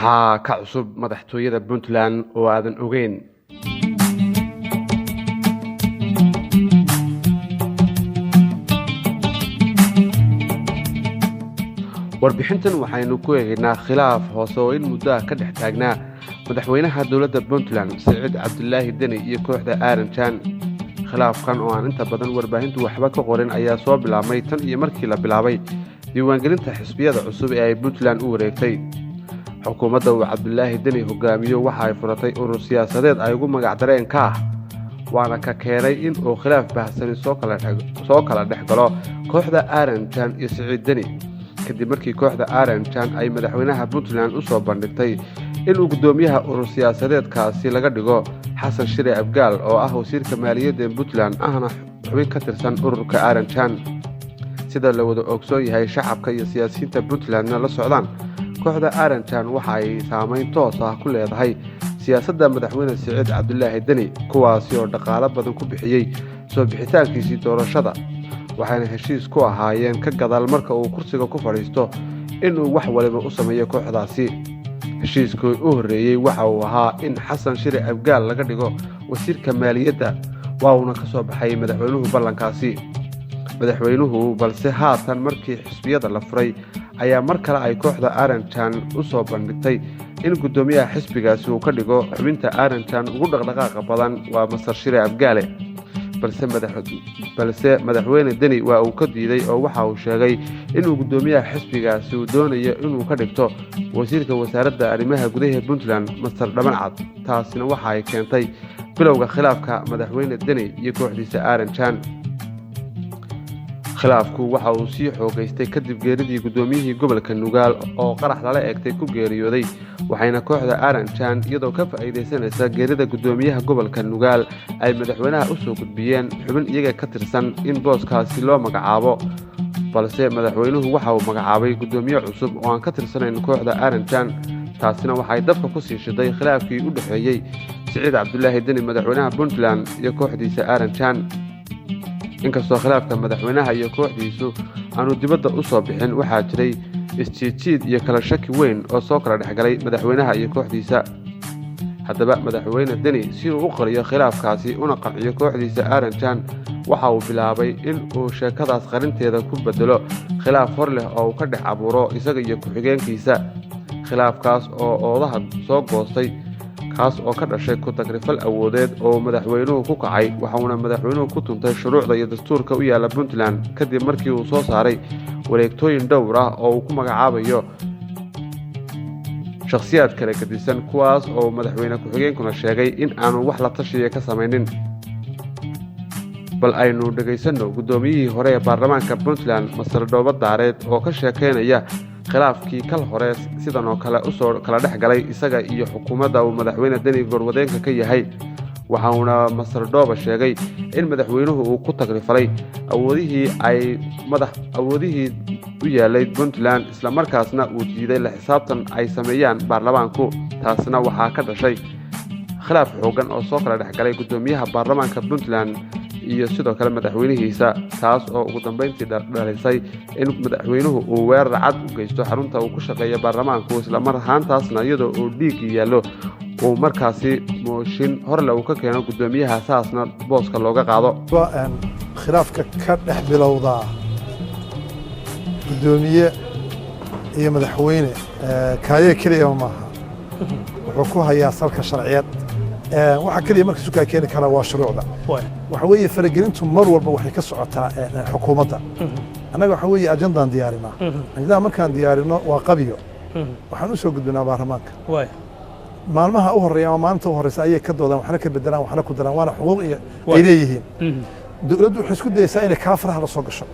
maxaa ka cusub madaxtooyada Puntland oo aadan ogeyn. warbixintan waxaynu ku eegaynaa khilaaf hoose oo in muddo ka dhex taagnaa madaxweynaha dowladda Puntland Saciid Cabdullaahi Deni iyo kooxda Aaranjan. khilaafkan oo aan inta badan warbaahintu waxba ka qorin ayaa soo bilaabmay tan iyo markii la bilaabay diiwaangelinta xisbiyada cusub ee ay Puntland u wareegtay. xukuumadda uu Cabdullaahi Deni hogaamiyo waxa ay furatay urur siyaasadeed ay ugu magac dareen ka ah waana ka keenay in uu khilaaf baahsan soo kala dhex galo kooxda Aaranjan iyo Saciid Deni kadib markii kooxda Aaranjan ay madaxweynaha Puntland u soo bandhigtay in uu gudoomiyaha urur siyaasadeedkaasi laga dhigo Xasan Shire Abgaal oo ah wasiirka maaliyadda Puntland ahna xubin ka tirsan ururka Aaranjan. sida la wada ogsoon yahay shacabka iyo siyaasiyiinta Puntlandna la socdaan kooxda Aaranjan waxa ay saameyn toos ah ku leedahay siyaasadda madaxweyne Saciid Cabdullaahi Deni kuwaasi oo dhaqaale badan ku bixiyay soo bixitaankiisii doorashada waxaana heshiis ku ahaayeen ka gadaal marka uu kursiga ku fadhiisto inuu wax waliba u sameeyo kooxdaasi. heshiiskii u horeeyay waxa uu ahaa in Xasan Shire Abgaal laga dhigo wasiirka maaliyadda waana ka soo baxay madaxweynuhu ballankaasi balse haatan markii xisbiyada la furay ayaa mar kale ay kooxda Aaranjan u soo bandhigtay in gudoomiyaha xisbigaasi uu ka dhigo xubinta Aaranjan ugu dhaqdhaqaaqa badan waa Masar Shire Abgaale balse madaxweyne Deni waa uu ka diiday oo waxa uu sheegay inuu gudoomiyaha xisbigaasi uu doonayo inuu ka dhigto wasiirka wasaaradda arrimaha gudaha Puntland Masar Dhamancad. taasina waxa ay keentay bilowga khilaafka madaxweyne Deni iyo kooxdiisa Aaranjan. khilaafku waxa uu sii xoogaystay kadib geeridii gudoomiyihii gobolka Nugaal oo qarax lala eegtay ku geeriyooday waxayna kooxda Aaranjan iyadoo ka faa'iideysanaysa geerida gudoomiyaha gobolka Nugaal ay madaxweynaha u soo gudbiyeen xubin iyaga ka tirsan in booskaasi loo magacaabo balse madaxweynuhu waxa uu magacaabay gudoomiye cusub oo aan ka tirsanayn kooxda Aaranjan. taasina waxay dabka ku sii shiday khilaafkii u dhaxeeyay Saciid Cabdullaahi Deni madaxweynaha Puntland iyo kooxdiisa Aaranjan. inkastoo khilaafka madaxweynaha iyo kooxdiisu aanu dibadda u soo bixin waxaa jiray isjiid iyo kala shaki weyn oo soo kala dhexgalay madaxweynaha iyo kooxdiisa. haddaba madaxweyne Deni si uu u qariyo khilaafkaasi una qanciyo kooxdiisa Aaranjan waxa uu bilaabay in uu sheekadaas qarinteeda ku bedelo khilaaf hor leh oo uu ka dhex abuuro isaga iyo ku-xigeenkiisa. khilaafkaas oo oodaha soo goostay kaas oo ka dhashay ku tagrifal awoodeed oo madaxweynuhu ku kacay waxaana madaxweynuhu ku tuntay shuruucda iyo dastuurka u yaala Puntland kadib markii uu soo saaray wareegtooyin dhowr ah oo uu ku magacaabayo shakhsiyaad kala gedisan kuwaas oo madaxweyne ku-xigeenkuna sheegay in aanu wax la tashiya ka samaynin. bal aynu dhageysano gudoomiyihii hore ee baarlamaanka Puntland Masar Dhoobo Daareed oo ka sheekeynaya khilaafkii kal hore sidan oo kale u soo kala dhex galay isaga iyo xukuumadda uu madaxweyne Deni gorwadeenka ka yahay. waxaana Masar Dhoobo sheegay in madaxweynuhu uu ku tagrifalay awoodihii u yaalay Puntland isla markaasna uu diiday la xisaabtan ay sameeyaan baarlamaanku. taasina waxaa ka dhashay khilaaf xoogan oo soo kala dhex galay gudoomiyaha baarlamaanka Puntland iyo sidoo kale madaxweynihiisa taas oo ugu dambeyntii dhalisay in madaxweynuhu uu weerar cad u geysto xarunta uu ku shaqeeyo baarlamaanku isla mar ahaantaasna iyadoo uu dhiig yaallo uu markaasi mooshin horle uu ka keeno gudoomiyaha saasna booska looga qaado. khilaafka ka dhex bilowda gudoomiye iyo madaxweyne kaaye kaliya maaha wuxuu ku hayaa salka sharciyeed waxa kaliya markii suuqa keeni kara waa shuruucda waxa weeye faragelintu mar walba waxay ka socotaa xukuumadda. annaga waxa weeye ajandan diyaarinaa ajandaa markaan diyaarino waa qabiyo waxaan u soo gudbinaa baarlamaanka maalmaha u horeeya ama maalinta u horeysa ayay ka doodaan waxna ka bedelaan waxna ku daraan waana xuquuq iyo ay leeyihiin. dowladdu waxay isku dayaysaa inay kaa faraha la soo gasho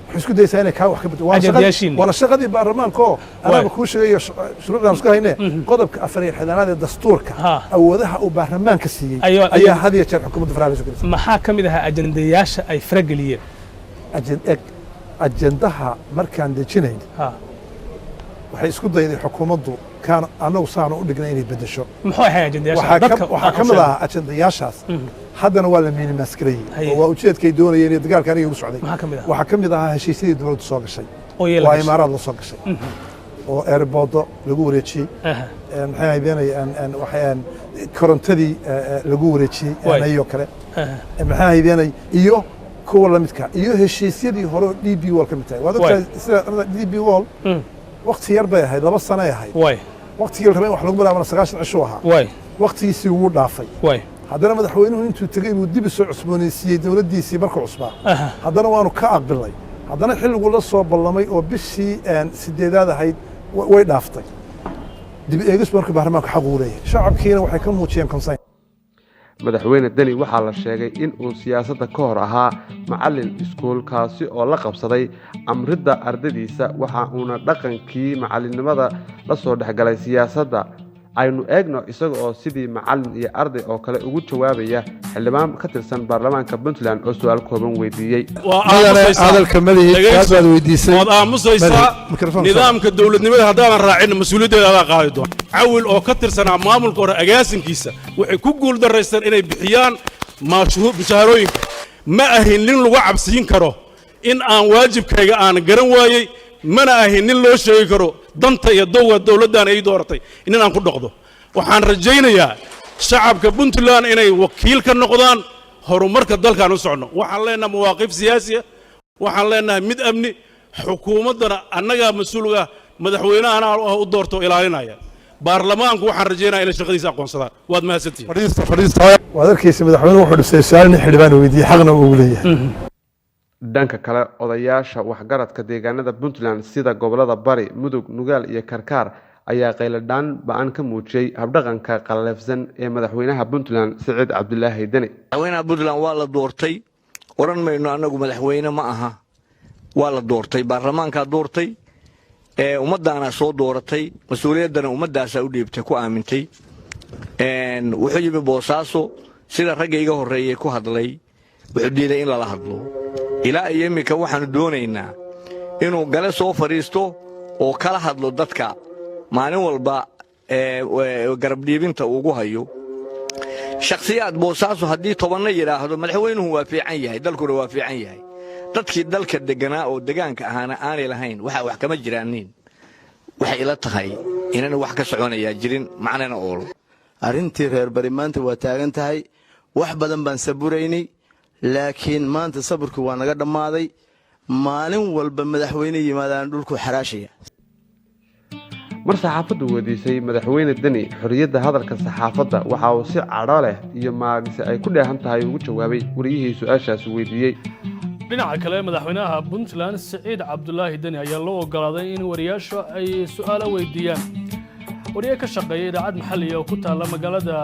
waxay isku dayaysaa inay kaa wax ka bedelo waana shaqadii baarlamaanka oo anaga kuu sheegayo shuruucdaan isku haynee qodobka 4 ee dastuurka awoodaha uu baarlamaanka siiyey ayaa had iyo jeer xukuumadda faraha la soo gelisay. maxaa ka mid ahaa ajandayaasha ay farageliyeen ajandaha markaan dejinayn waxay isku dayday xukuumaddu kaan anagu saanu u dhignay inay bedesho. muxuu ahaa ajandayaasha waxaa ka mid ahaa ajandayaashaas haddana waa la miinimaaskarayey oo waa ujeedkay doonayeen iyo dagaalka aniga ugu socday. waxaa ka mid ahaa heshiisyadii dowladdu soo gashay waa imaaraad la soo gashay oo airbodo lagu wareejiyey maxay ahaydeenay waxaan korontadii lagu wareejiyey anayo kale maxay ahaydeenay iyo kuwa la midka iyo heshiisyadii hore DB Wall ka mid tahay wada sida DB Wall waqti yar bay ahayd 2 sano ay ahayd waqtigii rabay wax lagu bilaabo 9 cisho ahaa waqtigiisii uu dhaafay haddana madaxweynuhu intuu tagay uu dib soo cusboonaysiiyay dawladdiisii markuu cusbaa haddana waanu ka aqbalay haddana xilligu la soo ballamay oo bishii 8aad ahayd way dhaaftay dib eegis markii baarlamaanka xaq u leeyahay shacabkiina waxay ka muujiyeen concern madaxweyne Dani waxaa la sheegay in uu siyaasadda ka hor ahaa macallin iskuulkaasi oo la qabsaday amridda ardaydiisa waxa uuna dhaqankii macallinnimada la soo dhexgalay siyaasadda aynu eegno isaga oo sidii macallin iyo arday oo kale ugu jawaabaya xildhibaan ka tirsan baarlamaanka Puntland oo su'aal kooban weydiiyay hadalka madaxweynaha aad weydiisay waad aamusaysaa nidaamka dawladnimada haddaan raacin mas'uuliyaddeeda aad qaadi doonto cawil oo ka tirsanaa maamulka hore agaasinkiisa waxay ku guul daraystaan inay bixiyaan mushaharooyinka ma ahin nin lagu cabsiin karo in aan waajibkayga aan garan waayay mana ahin nin loo sheegi karo danta iyo dowga dawladdan ay dooratay in aan ku dhaqdo waxaan rajaynayaa shacabka Puntland inay wakiil ka noqdaan horumarka dalkan u socno waxaan leenahay mawaaqif siyaasiya waxaan leenahay mid amni xukuumadana annaga mas'uulka madaxweynaha u doorto ilaalinaya baarlamaanku waxaan rajaynayaa inay shaqadiisa aqoonsadaan waad mahadsantihiin waad arkaysaa madaxweynuhu wuxuu dhisay su'aal xildhibaan weydiiyay xaqna uu leeyahay dhanka kale odayaasha waxgaradka deegaanada Puntland sida gobolada Bari Mudug Nugaal iyo Karkaar ayaa qayladaan baan ka muujiyay habdhaqanka qalafsan ee madaxweynaha Puntland Saciid Cabdullaahi Dani madaxweynaha Puntland waa la doortay oran mayno anagu madaxweyne ma aha waa la doortay baarlamaanka doortay ummadana soo dooratay mas'uuliyadana ummadaasa u dhiibtay ku aamintay wuxuu yimi Boosaaso sida ragayga horeeyay ku hadlay wuxuu diiday in la hadlo ilaa iyamika waxaan doonaynaa inuu gale soo fariisto oo kala hadlo dadka maalin walba garab dhiibinta ugu hayo shakhsiyaad Boosaaso haddii tobanna yiraahdo madaxweynuhu waa fiican yahay dalkuna waa fiican yahay dadkii dalka deganaa oo deegaanka ahaana aanay lahayn wax kama jiraanin waxay ila tahay inaan wax ka soconaya jirin macnana oolo arrintii reer Bari maanta waa taagan tahay wax badan baan saburaynay laakiin maanta saburku waa naga dhamaaday maalin walba madaxweyne yimaadaan dhulku xaraashaya mar saxaafaddu weydiisay madaxweyne Dani xorriyadda hadalka saxaafadda waxa uu si cadho leh iyo maagis ay ku dheehan tahay ugu jawaabay wariyihii su'aashaas weydiiyay dhinaca kale madaxweynaha Puntland Saciid Cabdullaahi Dani ayaa loo ogolaaday in wariyaashu ay su'aalo weydiiyaan wariye ka shaqeeya idaacad maxalli oo ku taala magaalada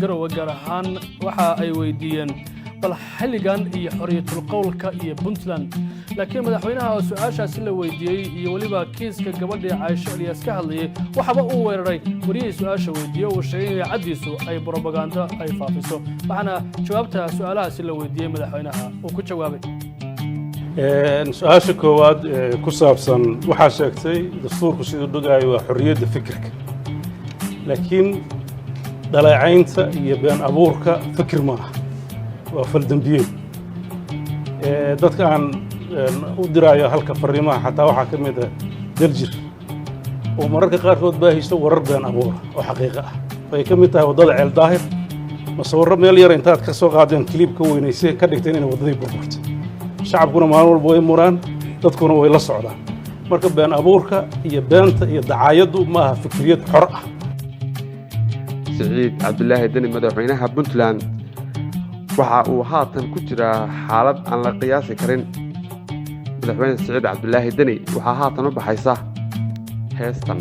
Garowe gaar ahaan waxa ay weydiiyeen bal xilligan iyo xorriyatul qowlka iyo Puntland laakiin madaxweynaha oo su'aashaas la weydiiyay iyo waliba kiiska gabadha Aisha Ilyas ka hadlayay waxba uu weeraray wariyay su'aasha weydiiyay oo sheegay cadiisu ay propaganda ay faafiso waxana jawaabta su'aalahaas la weydiiyay madaxweynaha uu ku jawaabay su'aasha koowaad ku saabsan waxa sheegtay dastuurku sidoo dhugay waa xorriyadda fikirka laakiin dalacaynta iyo been abuurka fikir ma aha waa faldambiyeed dadka aan u diraayo halka fariimaha xataa waxaa ka mid ah daljir oo mararka qaarkood baahaysto warar been abuura oo xaqiiqo ah ay ka mid tahay waddada ceel daahir masawirro meel yar intaad ka soo qaadeen kiliibka weynaysay ka dhigteen inay waddadii burburtay shacabkuna maalin walba way muraan dadkuna way la socdaan marka been abuurka iyo beenta iyo dacaayaddu ma aha fikriyad xor ah Saciid Cabdullaahi Dani madaxweynaha Puntland waxa uu haatan ku jiraa xaalad aan la qiyaasi karin madaxweyne Saciid Cabdullaahi Dani waxa haatan u baxaysa heestan